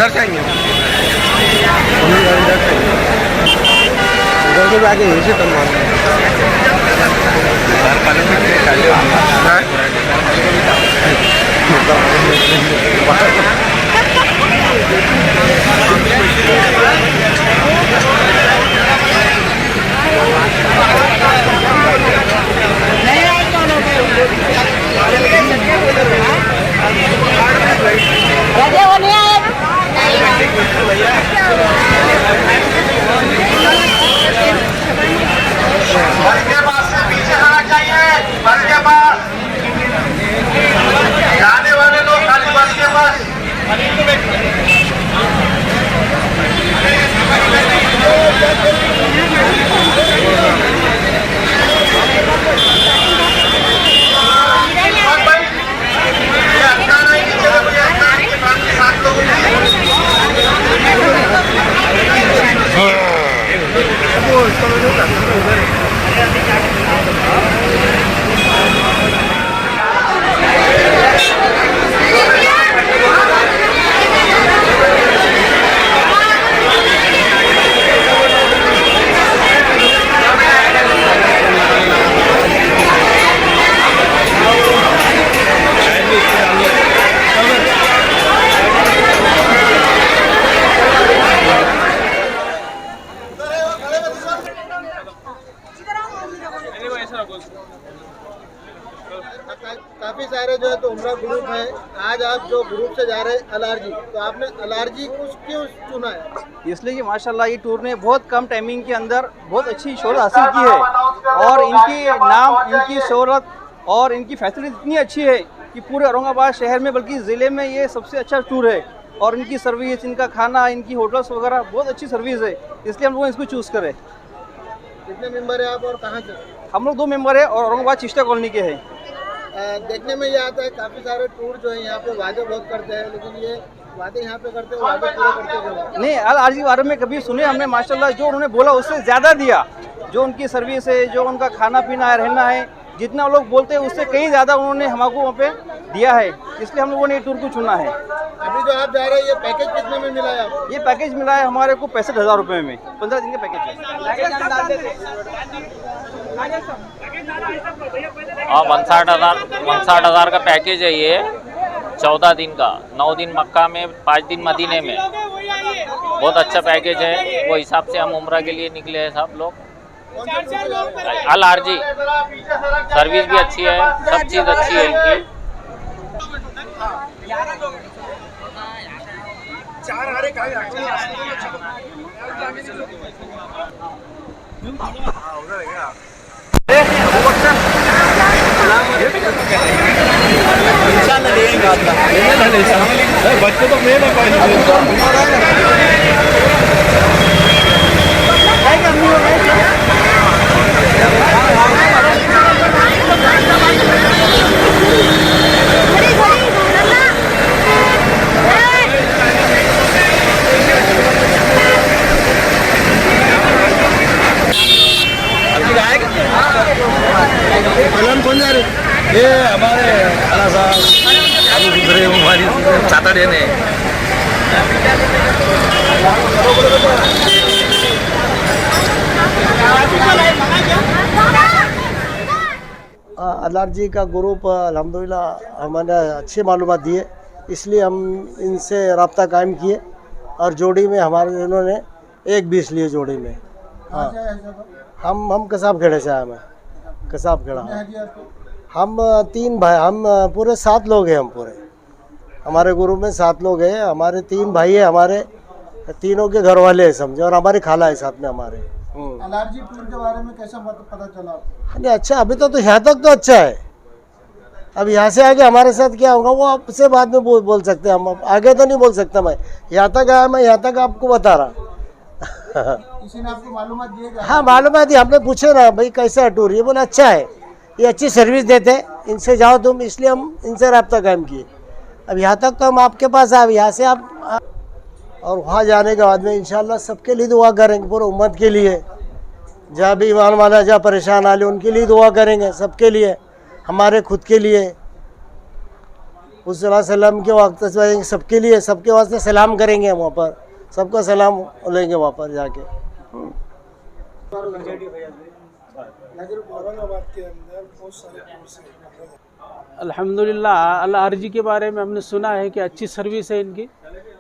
इधर से आएंगे उधर से आगे यहीं से टर्न मारना बस के पास से पीछे जाना चाहिए। बस के पास जाने वाले लोग खाली बस के पास काफी सारे जो है तो उम्रा ग्रुप है। आज आप जो ग्रुप से जा रहे हैं अलारजी, तो आपने अलारजी को क्यों चुना है? इसलिए कि माशाल्लाह ये टूर ने बहुत कम टाइमिंग के अंदर बहुत अच्छी शोहरत हासिल की है और इनकी नाम, इनकी शोहरत और इनकी फैसिलिटी इतनी अच्छी है कि पूरे औरंगाबाद शहर में बल्कि ज़िले में ये सबसे अच्छा टूर है। और इनकी सर्विस, इनका खाना, इनकी होटल्स वगैरह बहुत अच्छी सर्विस है, इसलिए हम लोग इसको चूज़ करें। कितने मेंबर है आप और कहाँ से? हम लोग 2 मेंबर है और औरंगाबाद चिश्ता कॉलोनी के हैं। देखने में ये आता है काफ़ी सारे टूर जो है यहाँ पे वादे बहुत करते हैं, लेकिन ये वादे यहाँ पे करते हैं, वादे पूरे करते हैं नहीं। अलारजी के बारे में कभी सुने हमने, माशाल्लाह जो उन्होंने बोला उससे ज़्यादा दिया। जो उनकी सर्विस है, जो उनका खाना पीना है, रहना है, जितना लोग बोलते हैं उससे कहीं ज़्यादा उन्होंने हमको वहाँ पे दिया है, इसलिए हम लोगों ने ये टूर को चुना है। अभी जो आप जा रहे हैं ये पैकेज कितने में मिला है आपको? ये पैकेज मिला है हमारे को 65,000 रुपये में, 15 दिन का पैकेज है। हाँ, 59,000 का पैकेज है ये। 14 दिन का, 9 दिन मक्का में, 5 दिन मदीने में। बहुत अच्छा पैकेज है, वो हिसाब से हम उम्रा के लिए निकले हैं सब लोग। अलारजी सर्विस भी अच्छी है, सब चीज़ अच्छी है इनकी। बच्चे तो मेन है कौन जा रहे? ये हमारे खाना साहब दूसरे हमारी चाहता देने अलारजी का ग्रुप अल्हम्दुलिल्लाह हमारे अच्छी मालूमात दिए, इसलिए हम इनसे रब्ता कायम किए और जोड़ी में हमारे इन्होंने 1-20 लिए जोड़ी में। हाँ, हम कसाब खेड़े से आए हैं। कसाब खेड़ा हम 3 भाई, हम पूरे 7 लोग हैं। हम पूरे हमारे ग्रुप में 7 लोग हैं। हमारे 3 भाई है, हमारे तीनों के घर वाले हैं समझे, और हमारी खाला है साथ में हमारे। अलारजी टूर के बारे में कैसा पता चला? नहीं अच्छा, अभी तो यहाँ तक तो अच्छा है। अब यहाँ से आगे हमारे साथ क्या होगा वो आपसे बाद में बोल सकते हैं। हम आगे तो नहीं बोल सकता। मैं यहाँ तक आया, मैं यहाँ तक आपको बता रहा। किसी ने आपको मालूमात दिए? हाँ मालूमात दी, हमने पूछे ना भाई कैसा है टूर, ये बोला अच्छा है, ये अच्छी सर्विस देते हैं, इनसे जाओ तुम, इसलिए हम इनसे रब्ता कायम किए। अब यहाँ तक तो हम आपके पास आए, यहाँ से आप और वहाँ जाने के बाद में इंशाल्लाह सबके लिए दुआ करेंगे, पूरे उम्मत के लिए, जहाँ भी ईमान वाला जहाँ परेशान आ ले उनके लिए दुआ करेंगे, सबके लिए, हमारे खुद के लिए। उस सल्लम के वक्त सबके लिए, सबके वास्ते सलाम करेंगे वहाँ पर, सबका सलाम लेंगे वहाँ पर जाके। औरंगाबाद के अंदर बहुत सारे टूर्स हैं। अल्हम्दुलिल्लाह अल-आरजी के बारे में हमने सुना है कि अच्छी सर्विस है इनकी,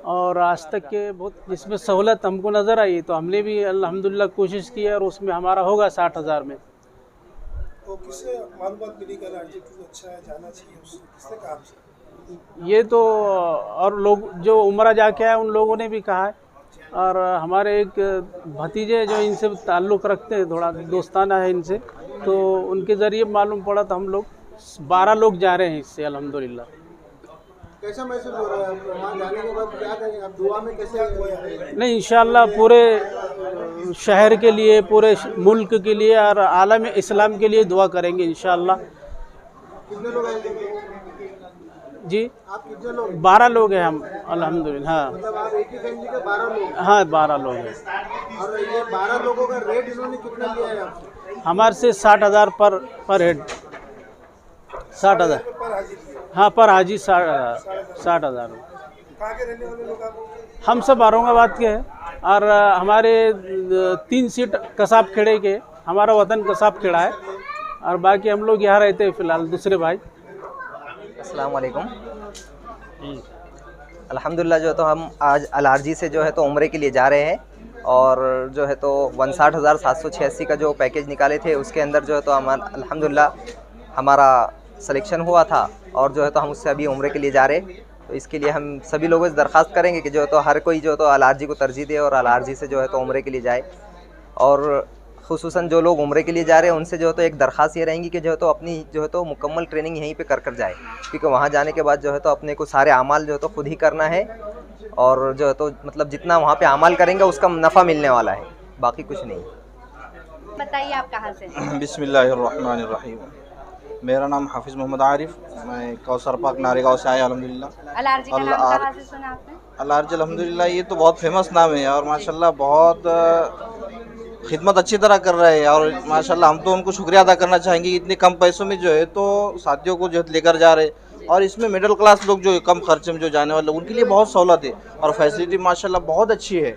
और आज तक के बहुत जिसमें सहूलत हमको नज़र आई तो हमने भी अल्हम्दुलिल्लाह कोशिश की है और उसमें हमारा होगा 60,000 में। तो किससे मालूमात मिली कि एलआरजी टूर अच्छा है, जाना चाहिए, उससे किसने कहा आपसे? ये तो और लोग जो उम्रा जाके आए उन लोगों ने भी कहा है, और हमारे एक भतीजे जो इनसे ताल्लुक़ रखते हैं, थोड़ा दोस्ताना है इनसे, तो उनके ज़रिए मालूम पड़ा। तो हम लोग 12 लोग जा रहे हैं इससे अल्हम्दुलिल्लाह। कैसा महसूस हो रहा है आपको? वहाँ जाने के बाद क्या करेंगे आप? दुआ में कैसे? नहीं, इंशाअल्लाह पूरे शहर के लिए, पूरे मुल्क के लिए और आलम इस्लाम के लिए दुआ करेंगे इंशाअल्लाह। कितने लोग आएंगे जी, आप? कितने लोग? 12 लोग हैं हम अल्हम्दुलिल्लाह। हाँ मतलब आप एक ही फैमिली के 12 लोग? हाँ 12 लोग हैं। और ये 12 लोगों का रेट इन्होंने कितना लिया है आपसे? हमारे से 60,000 पर हेड। 60,000 पर हाजिर किया। हाँ, पर हाजी 60,000। कहाँ के रहने वाले लोग आप? हम सब औरंगाबाद के हैं, और हमारे 3 सीट कसाब खेड़े के, हमारा वतन कसाब खेड़ा है, और बाकी हम लोग यहाँ रहते हैं फ़िलहाल दूसरे भाई। अस्सलाम वालेकुम। अल्हम्दुलिल्लाह जो है तो हम आज एलआरजी से जो है तो उम्रे के लिए जा रहे हैं, और जो है तो 59,786 का जो पैकेज निकाले थे उसके अंदर जो है तो हमारा अल्हम्दुलिल्लाह हमारा सिलेक्शन हुआ था, और जो है तो हम उससे अभी उम्रे के लिए जा रहे हैं। तो इसके लिए हम सभी लोगों से दरख्वास्त करेंगे कि जो है तो हर कोई जो है तो एलआरजी को तरजीह दे और एलआरजी से जो है तो उम्रे के लिए जाए। और खुसूसन जो लोग उम्रे के लिए जा रहे हैं उनसे जो है तो एक दरख्वास्त ये रहेंगी कि जो है तो अपनी जो है तो मुकम्मल ट्रेनिंग यहीं पे कर जाए, क्योंकि वहाँ जाने के बाद जो है तो अपने को सारे अमाल जो है तो खुद ही करना है, और जो है तो मतलब जितना वहाँ पे अमाल करेंगे उसका नफ़ा मिलने वाला है, बाकी कुछ नहीं। बताइए आप कहाँ से? बिस्मिल्लाहिर्रहमानिर्रहीम। मेरा नाम हाफिज़ मोहम्मद आरिफ, मैं कौसर पाक नारेगांव से आया अल्हम्दुलिल्लाह। एलआरजी का नाम कहाँ से सुना आपने? एलआरजी अल्हम्दुलिल्लाह ये तो बहुत फेमस नाम है, और माशाल्लाह बहुत खिदमत अच्छी तरह कर रहे हैं, और माशाल्लाह हम तो उनको शुक्रिया अदा करना चाहेंगे कि इतने कम पैसों में जो है तो साथियों को जो है लेकर जा रहे हैं। और इसमें मिडिल क्लास लोग जो कम खर्चे में जो जाने वाले उनके लिए बहुत सहूलत है, और फैसिलिटी माशाल्लाह बहुत अच्छी है।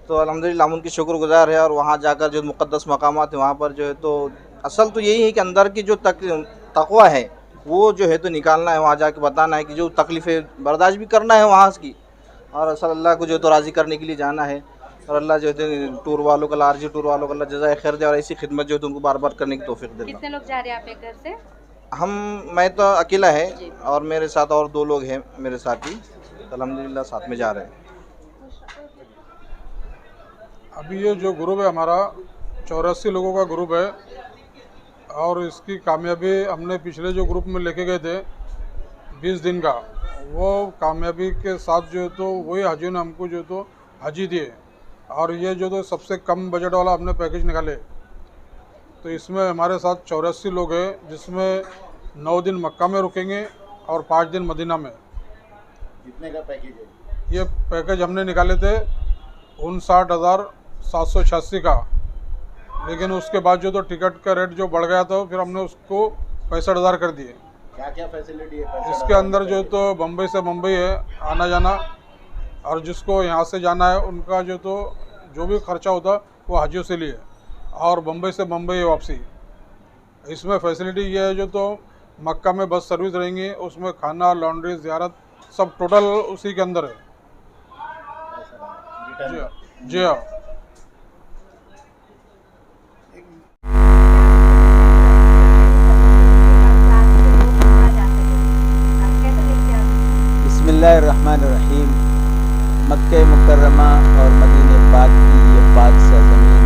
तो अल्हम्दुलिल्लाह हम उनके शुक्रगुजार है, और वहाँ जाकर जो मुक़द्दस मकामात है वहाँ पर जो है तो असल तो यही है कि अंदर की जो तक़वा है वो जो है तो निकालना है, वहाँ जाके बताना है कि जो तकलीफ़ें बर्दाश्त भी करना है वहाँ की, और असल अल्लाह को जो तो राज़ी करने के लिए जाना है। और अल्लाह जो है टूर वालों का, एलआरजी टूर वालों का अल्लाह जज़ाए खैर दे, और ऐसी खिदमत जो है तो उनको बार बार करने की तौफ़ीक़ दे। कितने लोग जा रहे हैं आपके घर से? मैं तो अकेला है, और मेरे साथ और 2 लोग हैं मेरे साथी, अल्हम्दुलिल्लाह साथ में जा रहे हैं। अभी ये जो ग्रुप है हमारा 84 लोगों का ग्रुप है, और इसकी कामयाबी हमने पिछले जो ग्रुप में लेके गए थे 20 दिन का, वो कामयाबी के साथ जो है तो वही हाजियों ने हमको जो तो हाजी दिए। और ये जो तो सबसे कम बजट वाला हमने पैकेज निकाले, तो इसमें हमारे साथ 84 लोग हैं, जिसमें 9 दिन मक्का में रुकेंगे और 5 दिन मदीना में। कितने का पैकेज है? ये पैकेज हमने निकाले थे 59,786 का, लेकिन उसके बाद जो तो टिकट का रेट जो बढ़ गया था, फिर हमने उसको 65,000 कर दिए। क्या क्या फैसिलिटी है? इसके अंदर जो तो बम्बई से मुंबई है आना जाना, और जिसको यहाँ से जाना है उनका जो भी खर्चा होता वो हाजियों से लिए, और बम्बई से मुंबई वापसी। इसमें फैसिलिटी ये है जो तो मक्का में बस सर्विस रहेंगी, उसमें खाना, लॉन्ड्री, ज़ियारत सब टोटल उसी के अंदर है। जी हाँ। बिस्मिल्लाहिर्रहमानिर्रहीम। मक्के मुकर्रमा और मदीने पाक की ये पाक सरज़मीन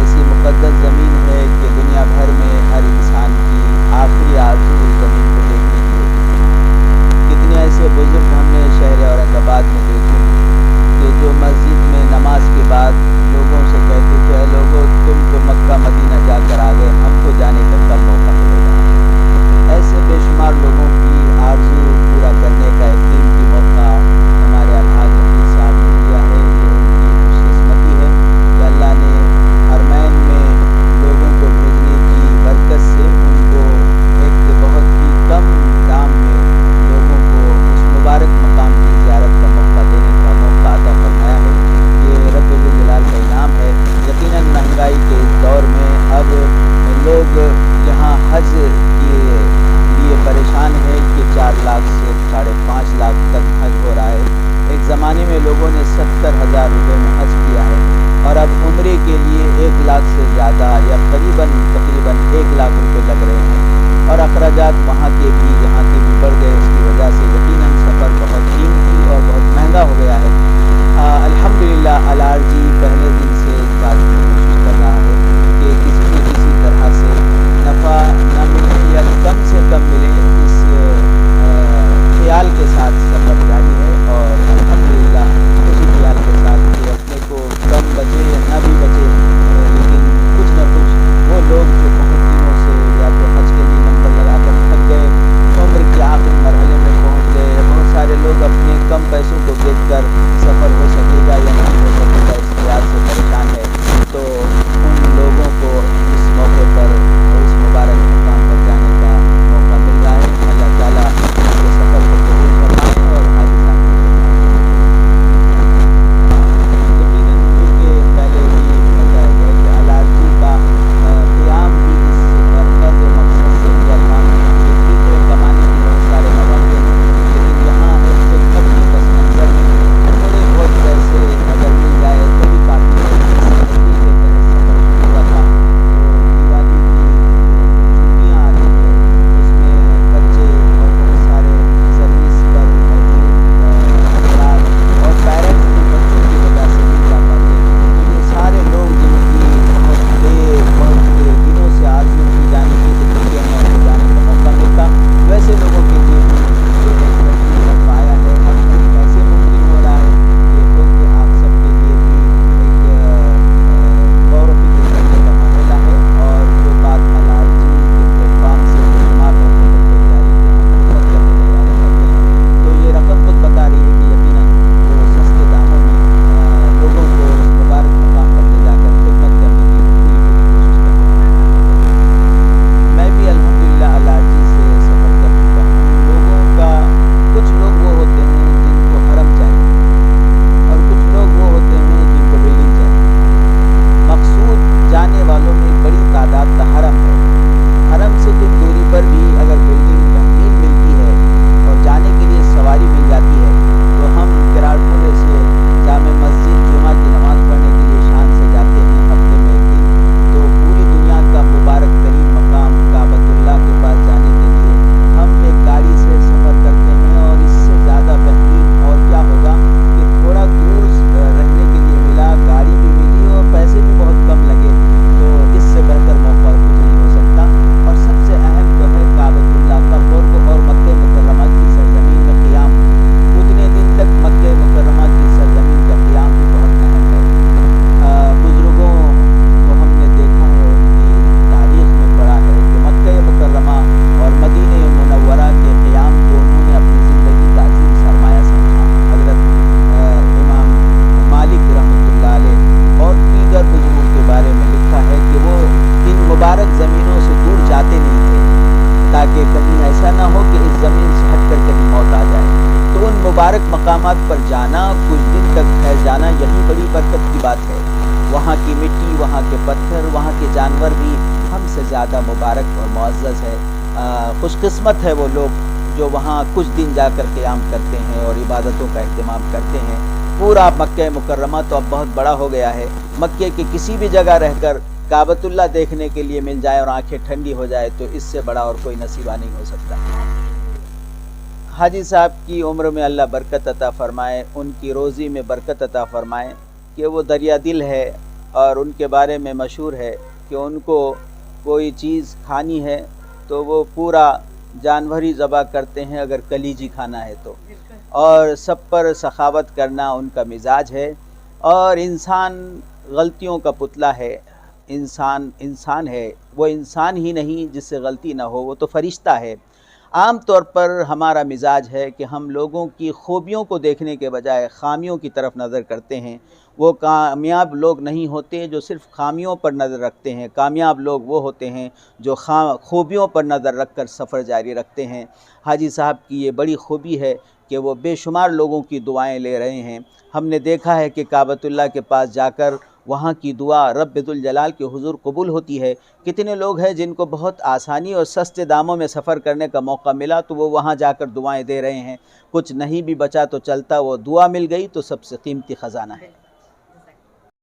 ऐसी मुक़द्दस ज़मीन है कि दुनिया भर में हर इंसान की आखिरी आरज़ू इस ज़मीन को देखने की होती है। कितने ऐसे बुज़ुर्ग हमने शहर औरंगाबाद में देखे कि जो मस्जिद में नमाज के बाद लोगों से कहते थे, लोगों तुम तो मक्का मदीना जाकर आ गए, हमको जाने का कब मौका मिलेगा। ऐसे बेशुमार लोगों की आरज़ू पूरा करने का एक कीमती मौका हमारे अलहाज नबी साहब ने दिया है। ये उनकी खुशकिस्मती है कि अल्लाह ने हरमैन में लोगों को भेजने की बरकत से उनको एक बहुत ही कम मुबारक मकामात पर जाना, कुछ दिन तक ठहर जाना, यही बड़ी बरकत की बात है। वहाँ की मिट्टी, वहाँ के पत्थर, वहाँ के जानवर भी हमसे ज़्यादा मुबारक और मुअज़्ज़ज़ है। खुशकिस्मत है वो लोग जो वहाँ कुछ दिन जाकर क़याम करते हैं और इबादतों का अहतमाम करते हैं। पूरा मक्का मुकर्रमा तो अब बहुत बड़ा हो गया है। मक्के के किसी भी जगह रहकर काबतुल्लाह देखने के लिए मिल जाए और आंखें ठंडी हो जाए तो इससे बड़ा और कोई नसीबा नहीं हो सकता। हाजी साहब की उम्र में अल्लाह बरकत अता फ़रमाए, उनकी रोज़ी में बरकत अता फ़रमाए कि वो दरिया दिल है और उनके बारे में मशहूर है कि उनको कोई चीज़ खानी है तो वो पूरा जानवर ही ज़बह करते हैं अगर कलीजी खाना है तो, और सब पर सखावत करना उनका मिजाज है। और इंसान गलतियों का पुतला है। इंसान है, वो इंसान ही नहीं जिससे गलती ना हो, वो तो फरिश्ता है। आम तौर पर हमारा मिजाज है कि हम लोगों की खूबियों को देखने के बजाय खामियों की तरफ नज़र करते हैं। वो कामयाब लोग नहीं होते जो सिर्फ़ खामियों पर नज़र रखते हैं। कामयाब लोग वो होते हैं जो खूबियों पर नज़र रख कर सफ़र जारी रखते हैं। हाजी साहब की ये बड़ी खूबी है कि वो बेशुमार लोगों की दुआएं ले रहे हैं। हमने देखा है कि काबतुल्लाह के पास जाकर वहाँ की दुआ रब्बुल जलाल के हुजूर कबूल होती है। कितने लोग हैं जिनको बहुत आसानी और सस्ते दामों में सफ़र करने का मौका मिला तो वो वहाँ जाकर दुआएं दे रहे हैं। कुछ नहीं भी बचा तो चलता, वो दुआ मिल गई तो सबसे कीमती ख़जाना है।